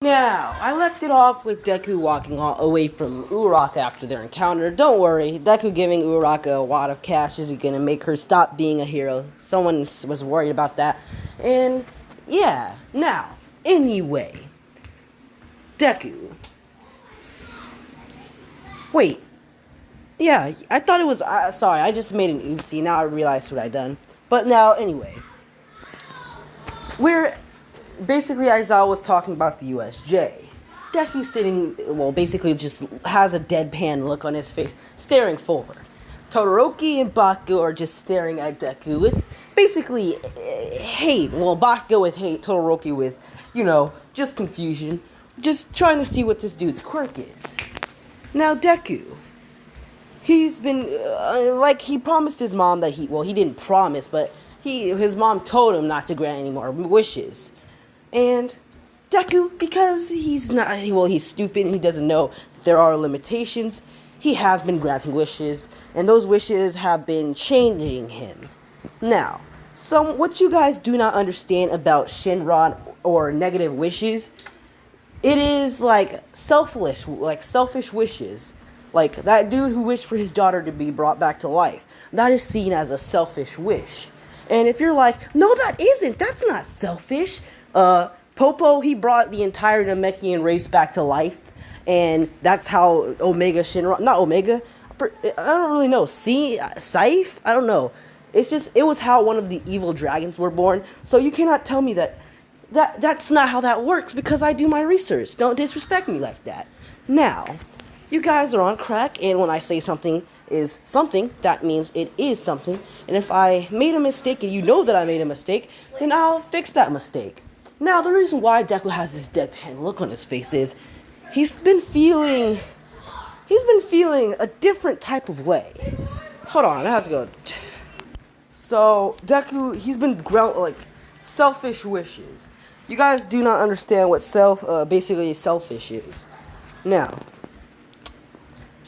Now, I left it off with Deku walking away from Uraraka after their encounter. Don't worry, Deku giving Uraraka a wad of cash isn't gonna make her stop being a hero. Someone was worried about that. And, yeah, now, anyway. Deku. Wait. Yeah, I thought it was... sorry, I just made an oopsie. Now I realized what I done. But now, anyway. We're... Basically, Aizawa was talking about the USJ. Deku sitting, well, basically just has a deadpan look on his face, staring forward. Todoroki and Bakugo are just staring at Deku with basically hate. Well, Bakugo with hate, Todoroki with, just confusion. Just trying to see what this dude's quirk is. Now, Deku. He's been, he promised his mom that he didn't promise, but his mom told him not to grant any more wishes. And Deku, because he's stupid and he doesn't know there are limitations, he has been granting wishes, and those wishes have been changing him. Now, what you guys do not understand about shenron or negative wishes, it is like selfish wishes. Like that dude who wished for his daughter to be brought back to life. That is seen as a selfish wish. And if you're like, no, that isn't. That's not selfish. Popo, he brought the entire Namekian race back to life, and that's how Omega Shenron, not Omega, I don't really know, Saif? I don't know. It was how one of the evil dragons were born, so you cannot tell me that's not how that works, because I do my research. Don't disrespect me like that. Now, you guys are on crack, and when I say something is something, that means it is something, and if I made a mistake and you know that I made a mistake, then I'll fix that mistake. Now, the reason why Deku has this deadpan look on his face is he's been feeling a different type of way. Hold on, I have to go. So, Deku, he's been selfish wishes. You guys do not understand what basically selfish is. Now,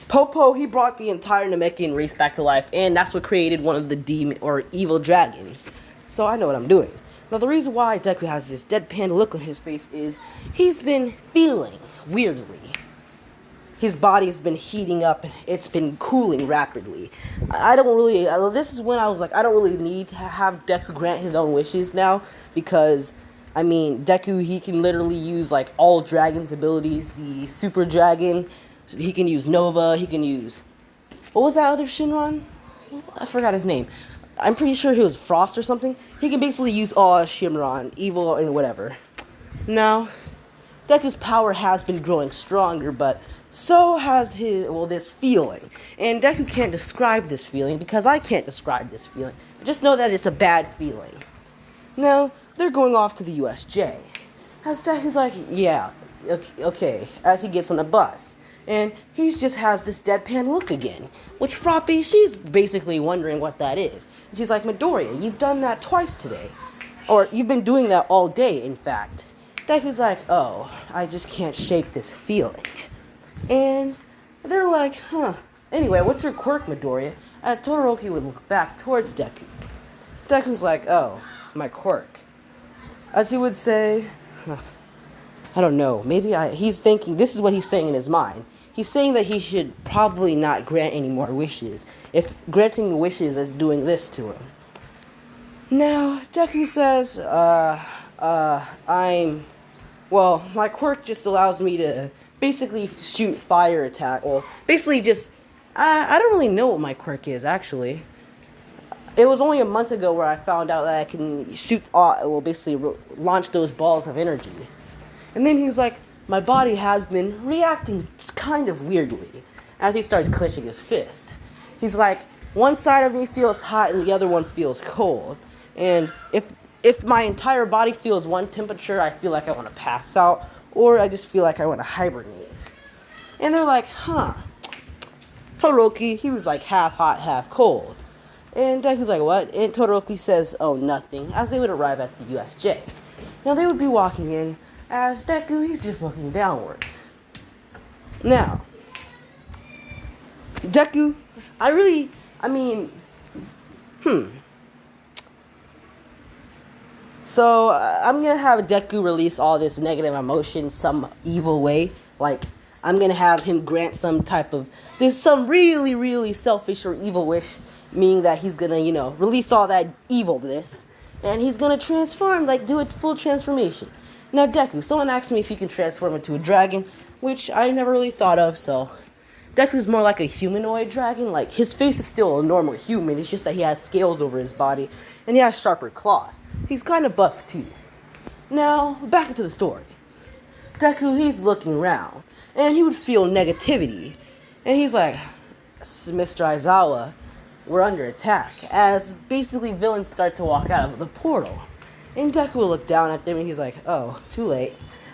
Popo, he brought the entire Namekian race back to life, and that's what created one of the demon or evil dragons. So I know what I'm doing. Now, the reason why Deku has this deadpan look on his face is he's been feeling weirdly. His body's been heating up, and it's been cooling rapidly. This is when I was like, I don't really need to have Deku grant his own wishes now, because, Deku, he can literally use, all Dragon's abilities, the Super Dragon, he can use Nova, he can use... What was that other Shenron? I forgot his name. I'm pretty sure he was Frost or something. He can basically use all Shenron, evil, and whatever. Now, Deku's power has been growing stronger, but so has this feeling. And Deku can't describe this feeling because I can't describe this feeling. But just know that it's a bad feeling. Now, they're going off to the USJ. As Deku's like, yeah, okay, as he gets on the bus. And he just has this deadpan look again. Which Froppy, she's basically wondering what that is. And she's like, Midoriya, you've done that twice today. Or you've been doing that all day, in fact. Deku's like, oh, I just can't shake this feeling. And they're like, huh. Anyway, what's your quirk, Midoriya? As Todoroki would look back towards Deku. Deku's like, oh, my quirk. As he would say, I don't know, he's thinking, this is what he's saying in his mind. He's saying that he should probably not grant any more wishes, if granting wishes is doing this to him. Now, Deku says, my quirk just allows me to basically shoot fire attack, I don't really know what my quirk is, actually. It was only a month ago where I found out that I can shoot, launch those balls of energy. And then he's like, my body has been reacting kind of weirdly, as he starts clenching his fist. He's like, one side of me feels hot and the other one feels cold. And if my entire body feels one temperature, I feel like I want to pass out, or I just feel like I want to hibernate. And they're like, huh. Todoroki, he was like half hot, half cold. And Deku's like, what? And Todoroki says, oh, nothing, as they would arrive at the USJ. Now, they would be walking in, as Deku, he's just looking downwards. Now, Deku, So I'm gonna have Deku release all this negative emotion some evil way. Like I'm gonna have him grant some type of there's some really really selfish or evil wish, meaning that he's gonna release all that evilness, and he's gonna transform, like do a full transformation. Now Deku, someone asked me if he can transform into a dragon, which I never really thought of. So Deku's more like a humanoid dragon. Like his face is still a normal human. It's just that he has scales over his body and he has sharper claws. He's kind of buff too. Now back into the story. Deku, he's looking around and he would feel negativity, and he's like, Mr. Aizawa, we're under attack, as basically villains start to walk out of the portal. And Deku will look down at them and he's like, oh, too late.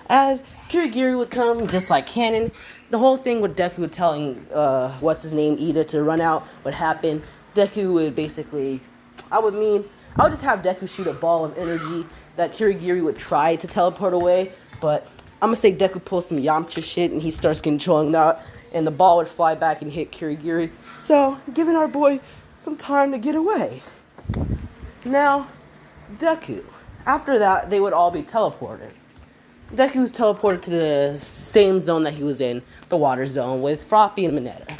As Kirigiri would come, just like canon, the whole thing with Deku telling, Ida to run out would happen. Deku would basically, I would just have Deku shoot a ball of energy that Kirigiri would try to teleport away, but I'm gonna say Deku pulls some Yamcha shit and he starts controlling that, and the ball would fly back and hit Kirigiri. So, giving our boy some time to get away. Now, Deku. After that, they would all be teleported. Deku was teleported to the same zone that he was in, the water zone, with Froppy and Mineta.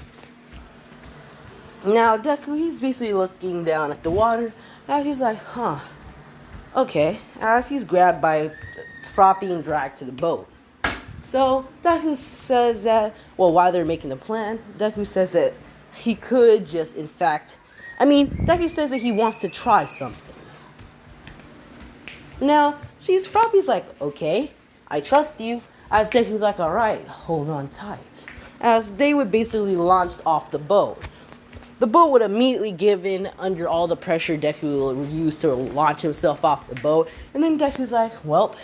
Now, Deku, he's basically looking down at the water, as he's like, huh, okay, as he's grabbed by Froppy and dragged to the boat. So, Deku says that, well, while they're making the plan, Deku says that he could just, Deku says that he wants to try something. Now, Froppy's like, okay, I trust you. As Deku's like, alright, hold on tight. As they would basically launch off the boat. The boat would immediately give in under all the pressure Deku would use to launch himself off the boat. And then Deku's like, well,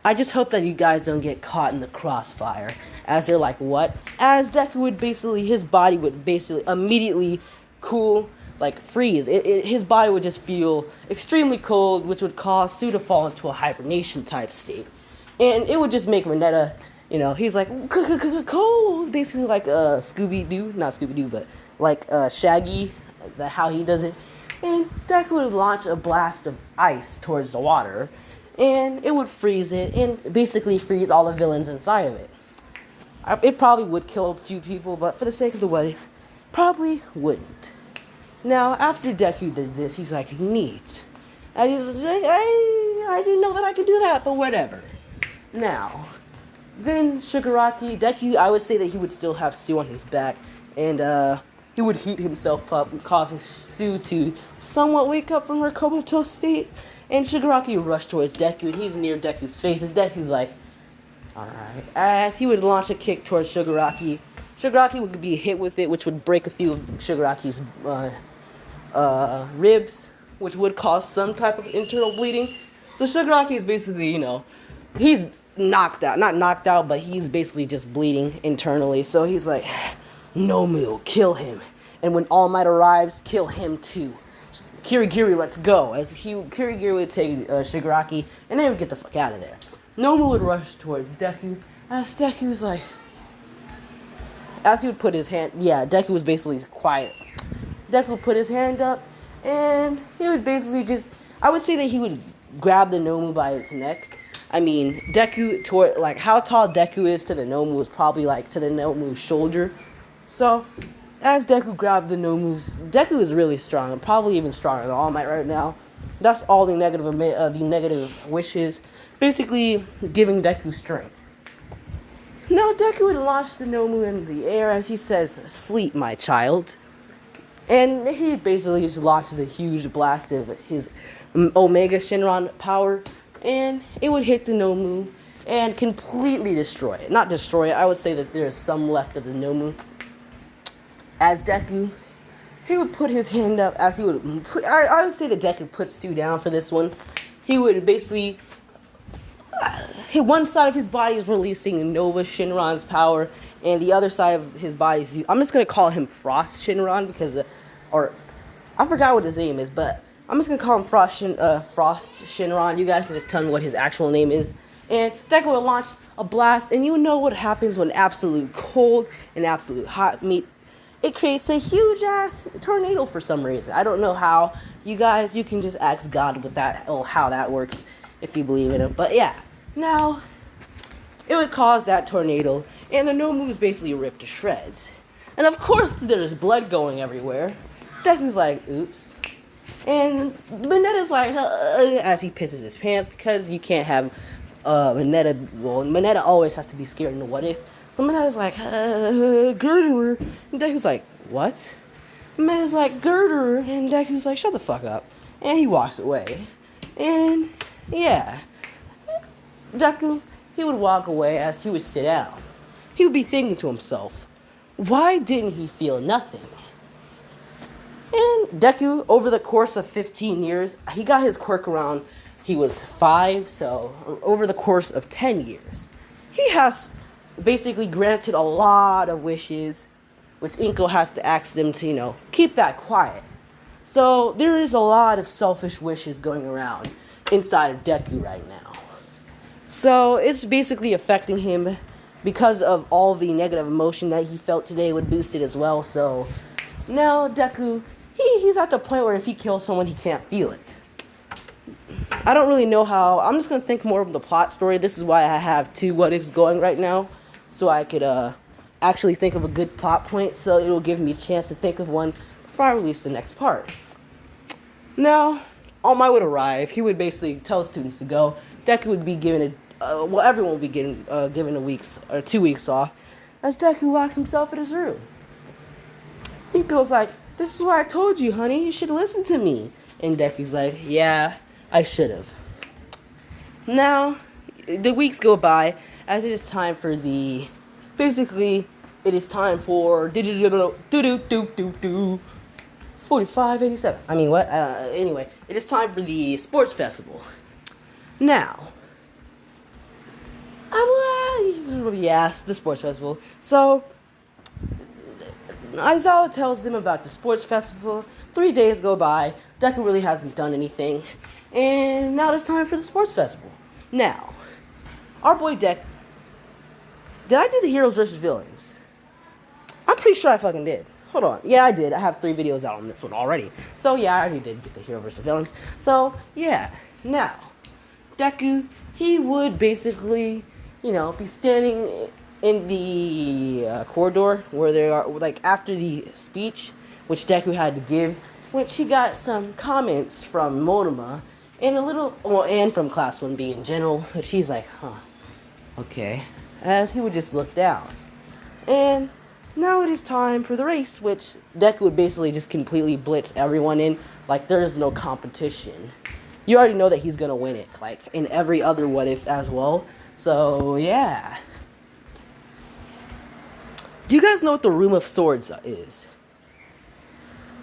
I just hope that you guys don't get caught in the crossfire. As they're like, what? As Deku would his body would basically immediately cool, like freeze. His body would just feel extremely cold, which would cause Sue to fall into a hibernation type state. And it would just make Mineta, he's like, cold, basically like Scooby-Doo, not Scooby-Doo, but like Shaggy, how he does it. And Deku would launch a blast of ice towards the water, and it would freeze it, and basically freeze all the villains inside of it. It probably would kill a few people, but for the sake of the wedding, probably wouldn't. Now, after Deku did this, he's like, neat. And he's like, I didn't know that I could do that, but whatever. Now, then Shigaraki, Deku, I would say that he would still have Sue on his back, and he would heat himself up, causing Sue to somewhat wake up from her comatose state. And Shigaraki would rush towards Deku, and he's near Deku's face, as Deku's like, alright. As he would launch a kick towards Shigaraki, Shigaraki would be hit with it, which would break a few of Shigaraki's ribs, which would cause some type of internal bleeding. So Shigaraki is basically, he's knocked out. Not knocked out, but he's basically just bleeding internally. So he's like, Nomu, kill him. And when All Might arrives, kill him too. Kirigiri, let's go. As Kirigiri would take Shigaraki, and they would get the fuck out of there. Nomu would rush towards Deku, as Deku's like, as he would put his hand, Deku was basically quiet. Deku would put his hand up, and he would basically I would say that he would grab the Nomu by its neck. Deku, how tall Deku is to the Nomu is probably like to the Nomu's shoulder. So, as Deku grabbed the Deku is really strong, probably even stronger than All Might right now. That's all the negative wishes, basically giving Deku strength. Now Deku would launch the Nomu in the air as he says, sleep, my child. And he basically just launches a huge blast of his Omega Shenron power, and it would hit the Nomu and completely destroy it. Not destroy it, I would say that there's some left of the Nomu. As Deku, he would put his hand up as he would I would say that Deku puts Sue down for this one. He would basically one side of his body is releasing Nova Shenron's power, and the other side of his body is, I'm just going to call him Frost Shenron because, I forgot what his name is, but I'm just going to call him Frost Shenron. You guys can just tell me what his actual name is. And Deku will launch a blast, and you know what happens when absolute cold and absolute hot meet. it creates a huge ass tornado for some reason. I don't know how. You guys, you can just ask God with that, or how that works if you believe in him. But yeah, now it would cause that tornado, and the Nomu is basically ripped to shreds. And of course, there's blood going everywhere. Deku's like, oops. And Minetta's like, as he pisses his pants, because you can't have Minetta. Well, Minetta always has to be scared in the what if. So Minetta's like, Girder. And Deku's like, what? Minetta's like, Girder. And Deku's like, shut the fuck up. And he walks away. And yeah, Deku, he would walk away as he would sit down. He would be thinking to himself, why didn't he feel nothing? And Deku, over the course of 15 years, he got his quirk around he was 5, so over the course of 10 years, he has basically granted a lot of wishes, which Inko has to ask them to, keep that quiet. So there is a lot of selfish wishes going around inside of Deku right now. So it's basically affecting him because of all the negative emotion that he felt today would boost it as well. So now Deku, he's at the point where if he kills someone, he can't feel it. I don't really know how. I'm just going to think more of the plot story. This is why I have 2 what ifs going right now. So I could actually think of a good plot point. So it will give me a chance to think of one before I release the next part. Now, All Might would arrive. He would basically tell his students to go. Deku would be given everyone would be given 2 weeks off, as Deku locks himself in his room. Inko's like, this is why I told you, honey. You should listen to me. And Deku's like, yeah, I should have. Now, the weeks go by, as it is time for it is time for 4587. I mean, what? Anyway, it is time for the sports festival. Now, the sports festival. So, Aizawa tells them about the sports festival. 3 days go by. Deku really hasn't done anything. And now it's time for the sports festival. Now, our boy Deku. Did I do the heroes versus villains? I'm pretty sure I fucking did. Hold on. Yeah, I did. I have 3 videos out on this one already. So, yeah, I already did get the hero versus villains. So, yeah. Now, Deku, he would basically, be standing in the corridor where they are, like, after the speech, which Deku had to give, which he got some comments from Monoma, and from Class 1B in general, which he's like, okay, as he would just look down. And now it is time for the race, which Deku would basically just completely blitz everyone in, like there is no competition. You already know that he's gonna win it, like in every other what if as well. So yeah. Do you guys know what the Room of Swords is?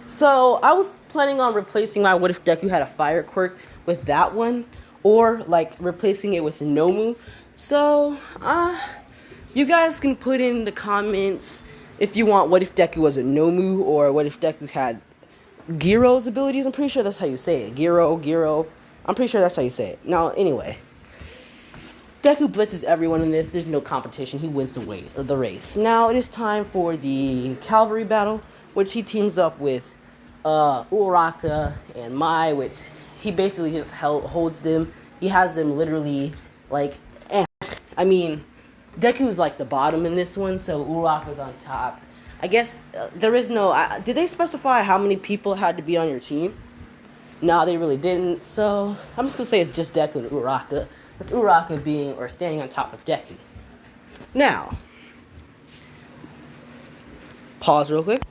So I was planning on replacing my what if Deku had a fire quirk with that one, or like replacing it with Nomu. So you guys can put in the comments if you want what if Deku was a Nomu, or what if Deku had Giro's abilities. I'm pretty sure that's how you say it. Giro. I'm pretty sure that's how you say it. Now, anyway. Deku blitzes everyone in this. There's no competition. He wins the race. Now, it is time for the cavalry battle, which he teams up with Uraraka and Mai, which he basically just holds them. He has them literally, like, I mean, Deku's like the bottom in this one, so Uraraka's on top. I guess there is no... did they specify how many people had to be on your team? No, they really didn't. So I'm just going to say it's just Deku and Uraraka, with Uraraka being or standing on top of Deku. Now, pause real quick.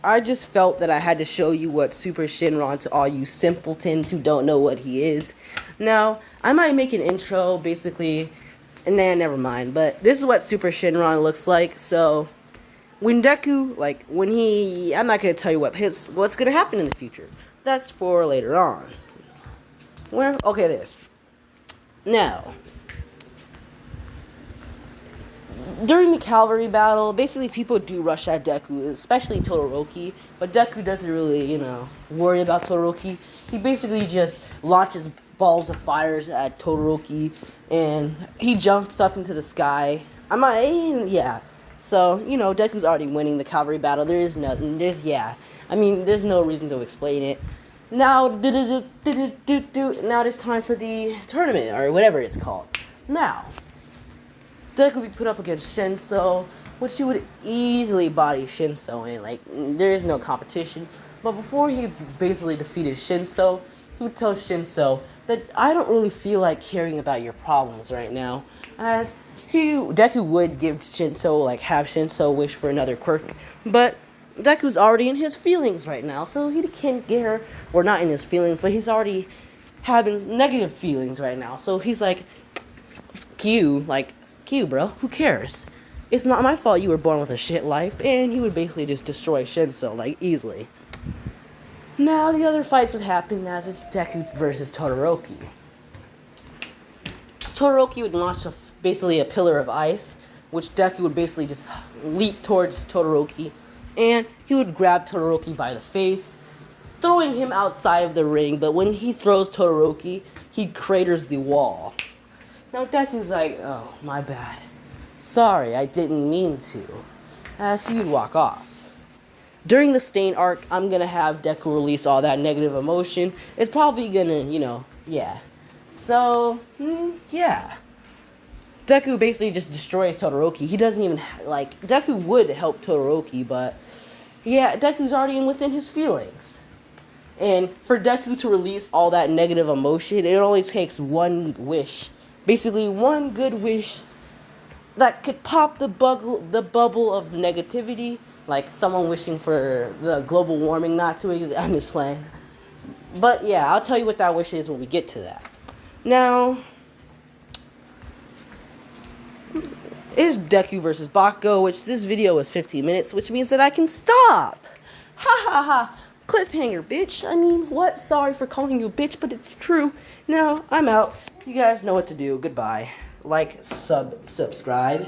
I just felt that I had to show you what Super Shenron to all you simpletons who don't know what he is. Now, I might make an intro, basically... Nah, never mind. But this is what Super Shenron looks like. So, when Deku, I'm not going to tell you what's going to happen in the future. That's for later on. Okay, this. Now, during the cavalry battle, basically people do rush at Deku, especially Todoroki. But Deku doesn't really, worry about Todoroki. He basically just launches balls of fires at Todoroki, and he jumps up into the sky. So, Deku's already winning the cavalry battle. There is nothing. There's no reason to explain it. Now, now it's time for the tournament, or whatever it's called. Now, Deku would be put up against Shinso, which he would easily body Shinso in. Like, there is no competition. But before he basically defeated Shinso, he would tell Shinso that I don't really feel like caring about your problems right now. As Deku would give Shinso, have Shinso wish for another quirk, but Deku's already in his feelings right now, so he can't care, or not in his feelings, but he's already having negative feelings right now. So he's like, Q, bro, who cares? It's not my fault you were born with a shit life, and he would basically just destroy Shinso, easily. Now, the other fights would happen as it's Deku versus Todoroki. Todoroki would launch basically a pillar of ice, which Deku would basically just leap towards Todoroki, and he would grab Todoroki by the face, throwing him outside of the ring, but when he throws Todoroki, he craters the wall. Now, Deku's like, oh, my bad. Sorry, I didn't mean to. As he would walk off. During the Stain arc, I'm gonna have Deku release all that negative emotion. It's probably gonna, yeah. So, yeah. Deku basically just destroys Todoroki. He doesn't even, Deku would help Todoroki, but, yeah, Deku's already within his feelings. And for Deku to release all that negative emotion, it only takes one wish. Basically, one good wish that could pop the bubble of negativity, like someone wishing for the global warming not to exist. I'm just playing. But yeah, I'll tell you what that wish is when we get to that. Now, is Deku versus Bakugo, which this video is 15 minutes, which means that I can stop. Ha ha ha. Cliffhanger, bitch. I mean, what? Sorry for calling you a bitch, but it's true. Now, I'm out. You guys know what to do. Goodbye. Subscribe.